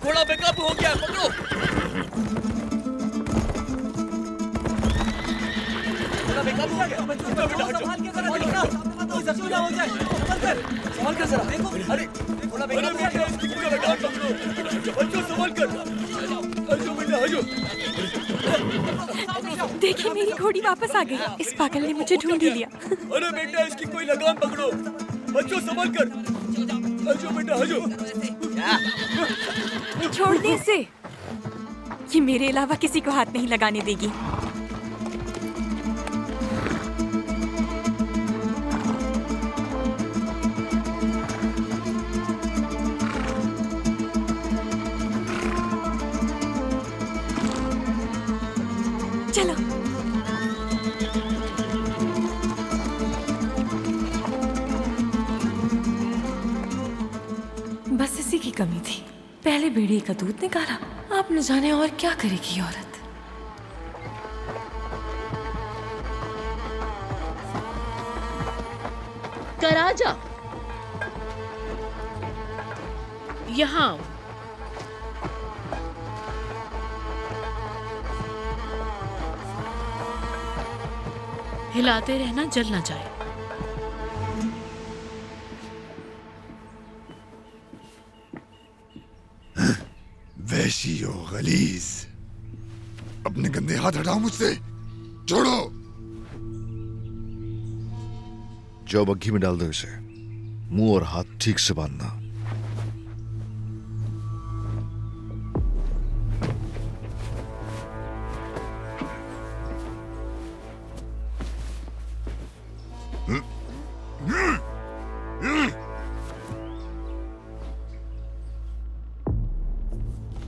घोड़ा बेकाबू हो गया, पकड़ो। घोड़ा बेकाबू हो गया। संभाल कर जरा। अरे घोड़ा बेकाबू हो गया, इसकी पूरा लगाम पकड़ो। बच्चों संभाल कर। हजो बेटा हजो। देखिए मेरी घोड़ी वापस आ गई। इस पागल ने मुझे ढूंढ ही लिया। अरे बेटा इसकी कोई लगाम पकड़ो। बच्चों संभाल कर। हजो बेटा हजो। छोड़ दे इसे। ये मेरे अलावा किसी को हाथ नहीं लगाने देगी। चलो। बस इसी की कमी थी। पहले भेड़िए का दूध निकाला, आप न जाने और क्या करेगी ये औरत। कराजा, यहाँ आओ। हिलाते रहना, जल ना जाए। वैशी हो गलीज, अपने गंदे हाथ हटाओ मुझसे। छोड़ो। जाओ बग्घी में डाल दो इसे। मुंह और हाथ ठीक से बांधना।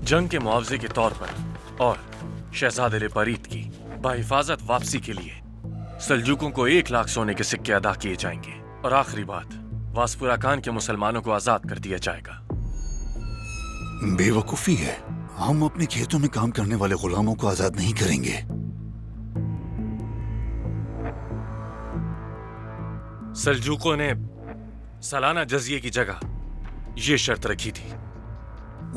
जंग के मुआवजे के तौर पर और शहजादे लेपरीत की बाहिफाजत वापसी के लिए सल्जूकों को 1 लाख सोने के सिक्के अदा किए जाएंगे। और आखिरी बात, वासपुरा खान के मुसलमानों को आजाद कर दिया जाएगा। बेवकूफी है। हम अपने खेतों में काम करने वाले गुलामों को आजाद नहीं करेंगे। सल्जूकों ने सालाना जजिये की जगह ये शर्त रखी थी।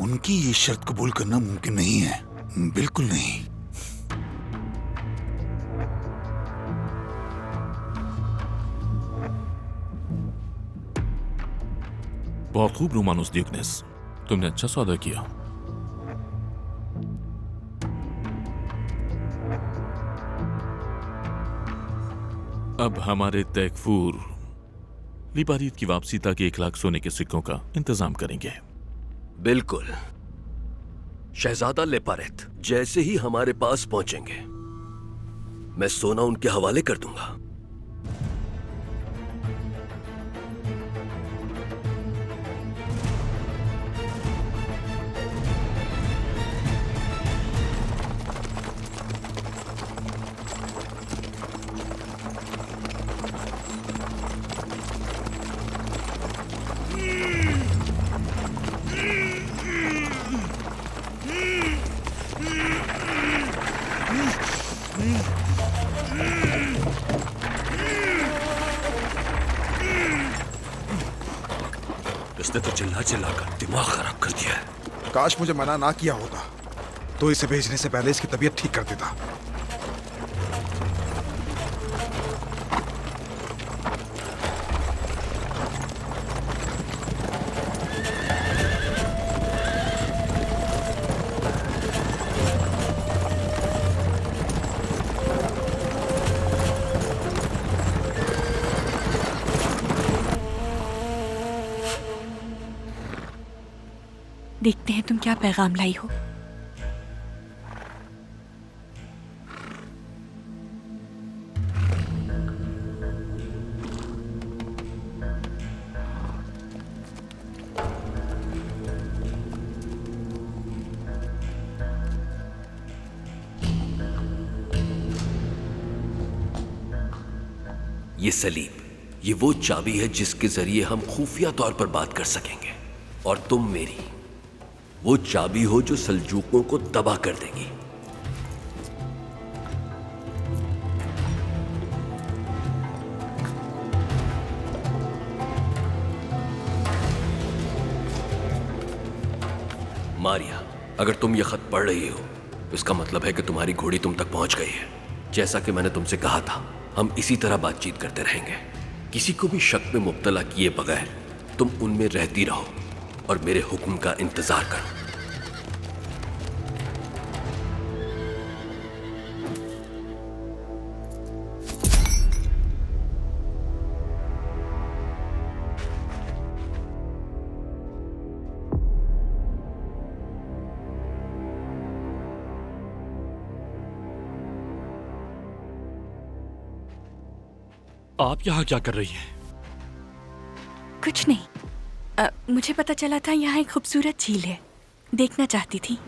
उनकी ये शर्त कबूल करना मुमकिन नहीं है, बिल्कुल नहीं। बहुत खूब रोमानुस ड्यूकनेस, तुमने अच्छा सौदा किया। अब हमारे तैकफूर लिपारीत की वापसी तक 1 लाख सोने के सिक्कों का इंतजाम करेंगे। बिल्कुल। शहजादा लेपारेत जैसे ही हमारे पास पहुंचेंगे, मैं सोना उनके हवाले कर दूंगा। इसने तो चिल्ला चिल्लाकर दिमाग खराब कर दिया है। काश मुझे मना ना किया होता तो इसे भेजने से पहले इसकी तबीयत ठीक कर देता। देखते हैं तुम क्या पैगाम लाई हो। ये सलीब, ये वो चाबी है जिसके जरिए हम खुफिया तौर पर बात कर सकेंगे। और तुम मेरी वो चाबी हो जो सल्जूकों को तबाह कर देगी। मारिया, अगर तुम ये खत पढ़ रही हो तो इसका मतलब है कि तुम्हारी घोड़ी तुम तक पहुंच गई है। जैसा कि मैंने तुमसे कहा था, हम इसी तरह बातचीत करते रहेंगे। किसी को भी शक में मुब्तला किए बगैर तुम उनमें रहती रहो और मेरे हुक्म का इंतजार करो। आप यहाँ क्या कर रही हैं? कुछ नहीं, मुझे पता चला था यहाँ एक खूबसूरत झील है, देखना चाहती थी।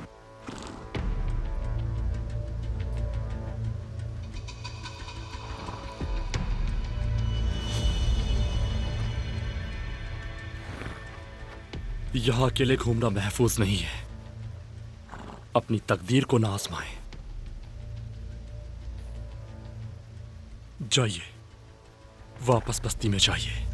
यहाँ अकेले घूमना महफूज नहीं है। अपनी तकदीर को ना आजमाएं। जाइए, वापस बस्ती में जाइए।